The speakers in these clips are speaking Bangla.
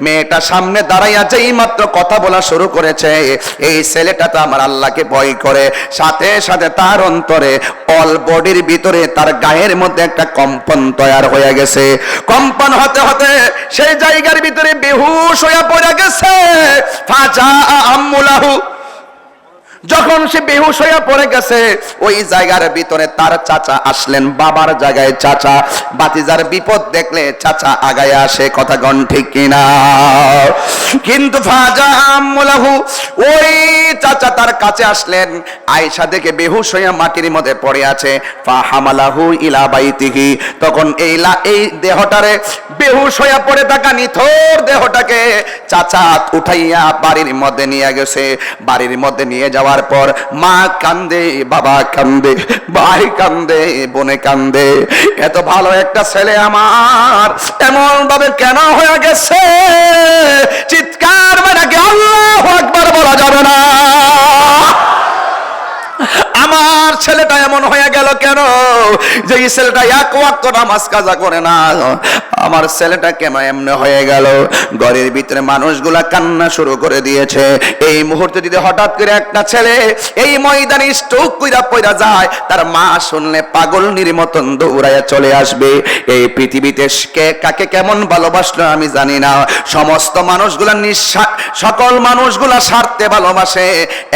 মেয়েটা সামনে দাঁড়াইয়া যেই মাত্র কথা বলা শুরু করেছে, এই ছেলেটা তো আমার আল্লাহকে ভয় করে। সাথে সাথে তার অন্তরে অল বডির ভিতরে তার গায়ের মধ্যে একটা কম্পন তৈরি হয়ে গেছে। কম্পন হতে হতে সেই জায়গার ভিতরে বেহুশ হয়ে পড়ে গেছে। ফাজা আম্মুলাহু, যখন সে বেহুশ হয়ে পড়ে গেছে, ওই জায়গার ভিতরে তার চাচা আসলেন। বাবার জায়গায় চাচা, বাতিজার বিপদ দেখলে চাচা আগায় আসে, কথা গণ ঠিক কিনা? কিন্তু ফাজা আম্মুলাহু, ওই চাচা তার কাছে আসলেন, আয়েশা দেখে বেহুশ হয়ে মাটির মধ্যে পড়ে আছে। ফাহামালাহু ইলা বাইতিহি, তখন এই দেহটারে বেহুশ হয়ে পড়ে থাকা নিথর দেহটাকে চাচা উঠাইয়া বাড়ির মধ্যে নিয়ে গেছে। বাড়ির মধ্যে নিয়ে যাওয়ার পর মা কান্দে, বাবা কান্দে, ভাই কান্দে, বোনে কান্দে। এত ভালো একটা ছেলে আমার এমন ভাবে কেন হয়ে গেছে? চিৎকার মেরে কি আল্লাহু আকবার বলা যাবে না? আমার ছেলেটা এমন হয়ে গেল কেন? যে এই ছেলেটা এক ওয়াক্ত নামাজ কাজা করে না, আমার ছেলেটা কেন এমন হয়ে গেল? ঘরের ভিতরে মানুষগুলা কান্না শুরু করে দিয়েছে। এই মুহূর্তে যদি হঠাৎ করে একটা ছেলে এই ময়দানে স্ট্রোক কইরা পড়া যায়, তার মা শুনলে পাগলনির মতন দৌড়াইয়া চলে আসবে। এই পৃথিবীতে কে কাকে কেমন ভালোবাসলো আমি জানি না, সমস্ত মানুষগুলা সকল মানুষগুলা স্বার্থে ভালোবাসে,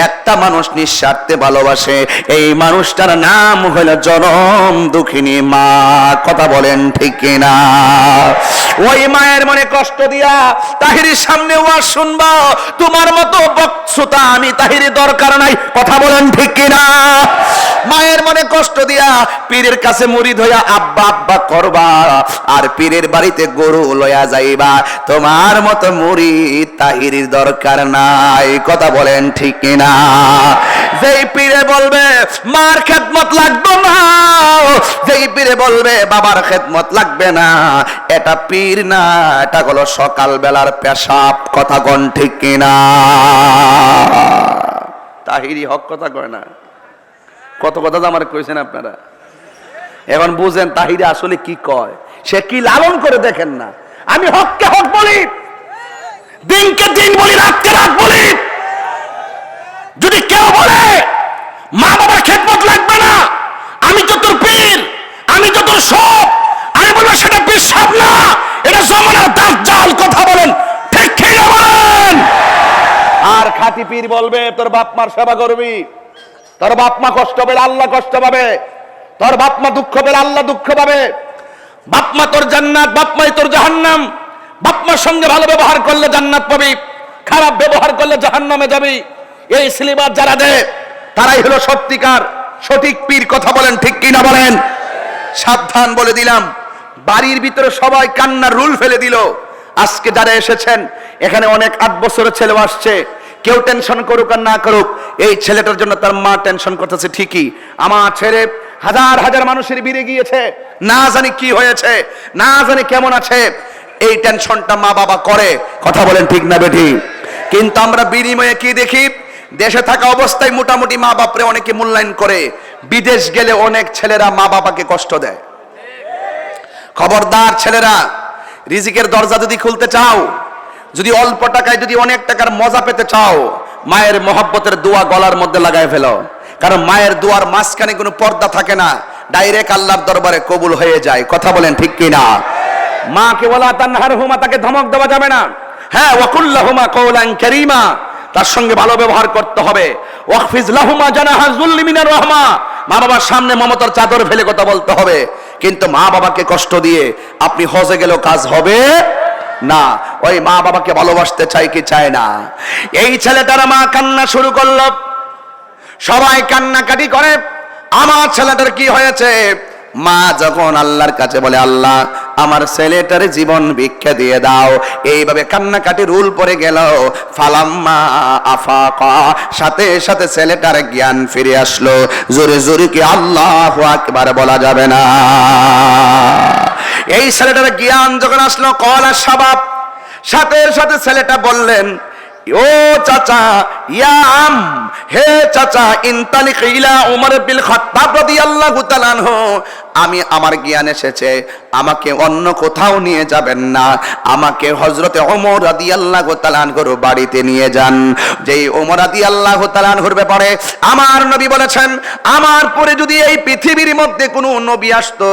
একটা মানুষ নিঃস্বার্থে ভালোবাসে। এই মানুষটার নাম হলো জনম দুঃখিনী মা, কথা বলেন ঠিক কিনা? ওই মায়ের মনে কষ্ট দিয়া তাহিরের সামনে ওয়াজ শুনবা, তোমার মতো বক্তৃতা আমি তাহিরের দরকার নাই, কথা বলেন ঠিক কিনা? মায়ের মনে কষ্ট দিয়া পীরের কাছে মুরিদ হইয়া আব্বা আব্বা করবা, আর পীরের বাড়িতে গরু লয়া যাইবা, তোমার মতো মুরিদ তাহিরের দরকার নাই, কথা বলেন ঠিক কিনা? যেই পীরে বলবে মার খেদমত লাগবে না, যেই পীরে বলবে বাবার খেদমত লাগবে না, এটা পীর না, এটা হলো সকাল বেলার পেশাব, কথা কোন ঠিক কিনা? তাহিরি হক কথা কয় না, কত কথা তো আমার কইছেন আপনারা। এখন বুঝেন তাহিরি আসলে কি কয়, সে কি লালন করে দেখেন না। আমি হককে হক বলি, দিনকে দিন বলি, রাতকে রাত বলি। যদি কেউ বলে মা বাবার খেদমত লাগবে না, আমি তো তোর পীর, আমি তো তোর সব, আমি বলবো সেটা পেশাব না, এটা জমানার দাজ্জাল, কথা বলেন ঠিক কি না বলেন? আর খাঁটি পীর বলবে তোর বাপ মার সেবা করবি, তোর বাপ মা কষ্ট পেলে আল্লাহ কষ্ট পাবে, তোর বাপ মা দুঃখ পেলে আল্লাহ দুঃখ পাবে, বাপ মা তোর জান্নাত, বাপ মাই তোর জাহান্নাম, বাপ মার সঙ্গে ভালো ব্যবহার করলে জান্নাত পাবি, খারাপ ব্যবহার করলে জাহান্নামে যাবি। এই সিলেবাস যারা দেয় তারাই হলো সত্যিকার সঠিক পীর, কথা বলেন ঠিক কিনা বলেন? সাবধান বলে দিলাম, বাড়ির ভিতরে সবাই কান্নার রুল ফেলে দিল। আজকে যারা এসেছেন এখানে অনেক 8 বছরের ছেলে আসছে, কেউ টেনশন করুক আর না করুক, এই ছেলেটার জন্য তার মা টেনশন করতেছে ঠিকই। আমার ছেলে হাজার হাজার মানুষের ভিড়ে গিয়েছে, না জানি কি হয়েছে, না জানি কেমন আছে, এই টেনশনটা মা বাবা করে, কথা বলেন ঠিক না বেঠি? কিন্তু আমরা বিনিময়ে কি দেখি? দেশে থাকা অবস্থায় মোটামুটি মা বাপরে অনেকে মূল্যায়ন করে, বিদেশ গেলে অনেক ছেলেরা মা বাবাকে কষ্ট দেয়। খবরদার ছেলেরা, রিজিকের দরজা যদি খুলতে চাও, যদি অল্প টাকায় যদি অনেক টাকার মজা পেতে চাও, মায়ের মহব্বতের দোয়া গলার মধ্যে লাগায় ফেলো। কারণ মায়ের দোয়ার মাঝখানে কোনো পর্দা থাকে না, ডাইরেক্ট আল্লাহর দরবারে কবুল হয়ে যায়, কথা বলেন ঠিক কিনা? মাকে ওয়ালা তানহারহুমা, তাকে ধমক দেওয়া যাবে না। হ্যাঁ, ওয়াকুল্লাহুমা কওলান কারীমা, তার সঙ্গে ভালো ব্যবহার করতে হবে। ওয়াকফিজ লাহুমা জানাহা যুল্লি মিনার রাহমা, মা বাবার সামনে মমতার চাদর ফেলে কথা বলতে হবে। কিন্তু মা বাবাকে কষ্ট দিয়ে আপনি হজে গেলেও কাজ হবে না। ওই মা বাবাকে ভালোবাসতে চাই কি চায় না? এই ছেলেটার মা কান্না শুরু করলো, সবাই কান্নাকাটি করে। আমার ছেলেটার কি হয়েছে? মা যখন আল্লাহর কাছে বলে, আল্লাহ আমার ছেলেটার জীবন ভিক্ষা দিয়ে দাও, এইভাবে কান্নাকাটি রুল পড়ে গেল। ফালাম্মা আফাকা, সাথে সাথে ছেলেটার জ্ঞান ফিরে আসলো। জোরে জোরে কি আল্লাহু আকবার বলা যাবে না? এই ছেলেটার জ্ঞান যখন আসলো, কওলা শাবাব, সাথে সাথে ছেলেটা বললেন, ও চাচা, ইয়াম, হে চাচা, ইনতালিক ইলা উমর বিন খাত্তাব রাদিয়াল্লাহু তাআলা আনহু, আমি আমার জ্ঞান এসেছে, আমাকে অন্য কোথাও নিয়ে যাবেন না, আমাকে হযরতে ওমর রাদিয়াল্লাহু তাআলা আনহুর বাড়িতে নিয়ে যান। যেই ওমর রাদিয়াল্লাহু তাআলা আনহুর ব্যাপারে আমার নবী বলেছেন, আমার পরে যদি এই পৃথিবীর মধ্যে কোনো নবী আসতো,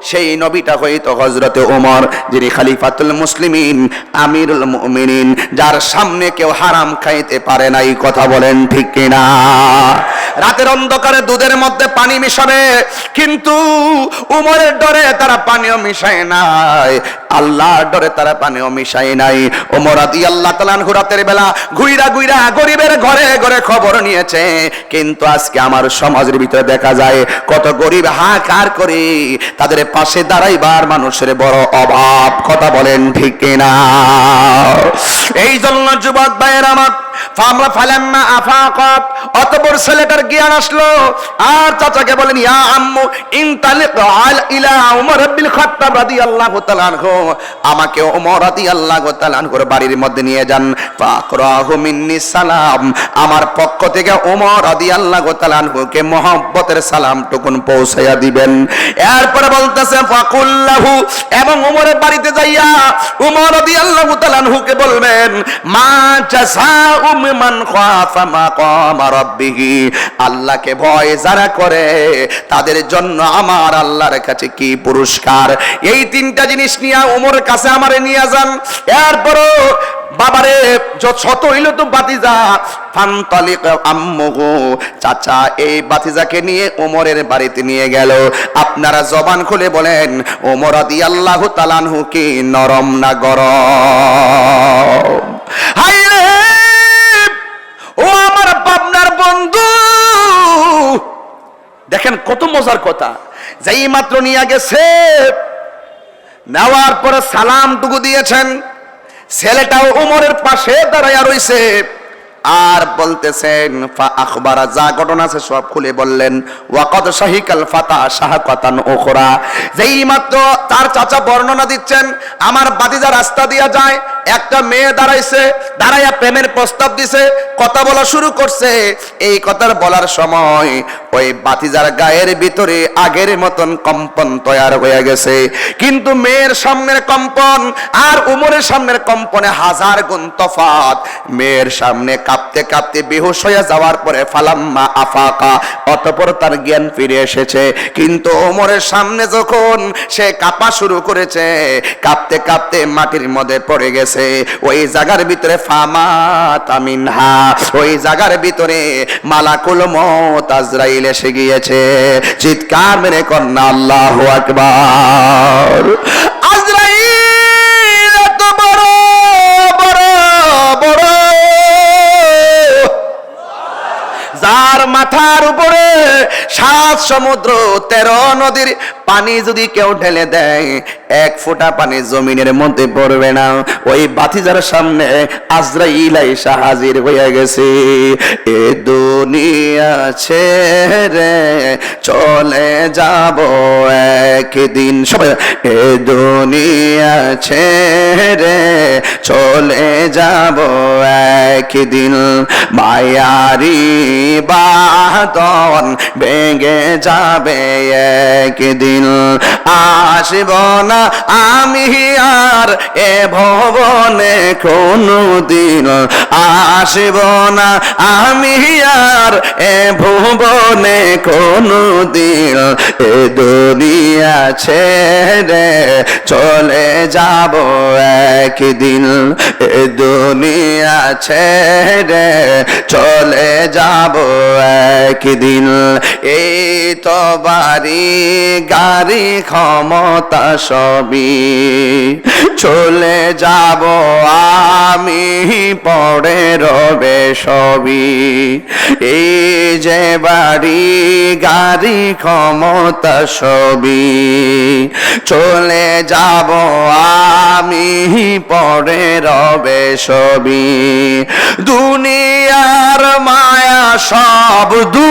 সেই নবীটা হয়তো হযরতে ওমর, যিনি খলিফাতুল মুসলিমিন, আমিরুল মুমিনিন, যার সামনে কেউ হারাম খাইতে পারে না। এই কথা বলেন ঠিক কিনা? রাতের অন্ধকারে দুধের মধ্যে পানি মিশাবে, কিন্তু উমরের ডরে তারা পানিও মিশায় নাই, আল্লাহর ডরে তারা পানিও মিশায় নাই। ওমর রাদিয়াল্লাহু তাআলা আনহু রাতের বেলা ঘুইরা ঘুইরা গরিবের ঘরে ঘরে খবর নিয়েছে, কিন্তু আজকে আমার সমাজের ভিতরে দেখা যায় কত গরিব হাহাকার করে, তাদের পাশে দাঁড়াইবার মানুষের বড় অভাব। কথা বলেন ঠিক কিনা? এই জন্য যুবক ভাইয়ের আমার ফালাম্মা আফাকাত, অতঃপর ছেলেটার জ্ঞান আসলো, আর চাচাকে বলেন, ইয়া আম্মু ইনতালিক ইলা উমর ইবনে খাত্তাব রাদিয়াল্লাহু তাআলা আনহু, আমাকে ওমর রাদিয়াল্লাহু তাআলা আনহুর বাড়ির মধ্যে নিয়ে যান। ফাকরাহু মিন্নি সালাম, আমার পক্ষ থেকে ওমর রাদিয়াল্লাহু তাআলা আনহুকে মহব্বতের সালামটুকুন পৌঁছায়া দিবেন। এরপরে বলতেছে ফাকুল্লাহু, এবং ওমরের বাড়িতে যাইয়া ওমর রাদিয়াল্লাহু তাআলা আনহুকে বলবেন, মা জাযাউ মান খাফা মাকাম রাব্বিহি, আল্লাহকে ভয় যারা করে তাদের জন্য আমার আল্লাহর কাছে কি পুরস্কার। এই তিনটা জিনিস নিয়ে ওমরের কাছে আমারে নিয়ে যান। এরপরও বাবারে ছোট হইল তো বাতিজা, ফান্তালিক আম্মুহু, চাচা এই বাতিজাকে নিয়ে ওমরের বাড়িতে নিয়ে গেল। আপনারা জবান খুলে বলেন, ওমর রাদিয়াল্লাহু তাআলা আনহু কি নরম না গরম? হায়রে ও আমার পাবনার বন্ধু, দেখেন কত মজার কথা। যেই মাত্র নিয়ে গেছে, নেওয়ার পরে সালামটুকু দিয়েছেন, ছেলেটাও ওমরের পাশে দাঁড়াইয়া রইছে, আর বলতেছেন ফা আখবারা, যা ঘটনা আছে সব খুলে বললেন। ওয়াকাদ শাহিকাল ফাতা শাহাকাতান উখরা, যেই মাত্র তার চাচা বর্ণনা দিচ্ছেন, আমার বাতিজা রাস্তা দিয়া যায়, একটা মেয়ে দাঁড়াইছে, দাঁড়াইয়া প্রেমের প্রস্তাব দিছে, কথা বলা শুরু করছে। এই কথার বলার সময় ওই বাতিজার গায়ের ভিতরে আগের মতন কম্পন তৈরি হয়ে গেছে, কিন্তু মেয়ের সামনের কম্পন আর উমরের সামনের কম্পনে হাজার গুণ তফাৎ। মেয়ের সামনে কাঁপতে কাঁপতে বেহুশ হয়ে যাওয়ার পরে ফালাম্মা আফাকা, অতঃপর তার জ্ঞান ফিরে এসেছে, কিন্তু ওমরের সামনে যখন সে কাঁপা শুরু করেছে, কাঁপতে কাঁপতে মাটির মধ্যে পড়ে গেছে। ওই জায়গার ভিতরে ফামাতা মিনহা, ওই জায়গার ভিতরে মালাকুল মউত আজরাইল এসে গিয়েছে। চিৎকার মেরে কন্যা আল্লাহু আকবার। আজরাইল এত বড় বড় বড়, যার মাথার উপরে 7 সমুদ্র 13 নদীর পানি যদি কেউ ঢেলে দেয়, 1 ফোঁটা পানি জমিনের মধ্যে পড়বে না। ওই বাতিজার সামনে আজরাইল এসে হাজির হয়ে গেছে। এ দুনিয়া ছেড়ে চলে যাব একদিন, সবাই এ দুনিয়া ছেড়ে চলে যাব একদিন, মায়ারি বাঁধন ভেঙে যাবে একদিন, আসব না আমি আর এ ভবনে কোনদিন, আসব না আমি আর এ ভুবনে কোনদিন, এ দুনিয়া ছেড়ে চলে যাব একদিন, এ দুনিয়া ছেড়ে চলে যাব একদিন। এই তো বাড়ি গাড়ি ক্ষমতা সবই চলে যাব আমি, পড়ে রবে সবই। এই যে বাড়ি গাড়ি ক্ষমতা সবই চলে যাব আমি, পড়ে রবে সবই। দুনিয়ার মায়া সব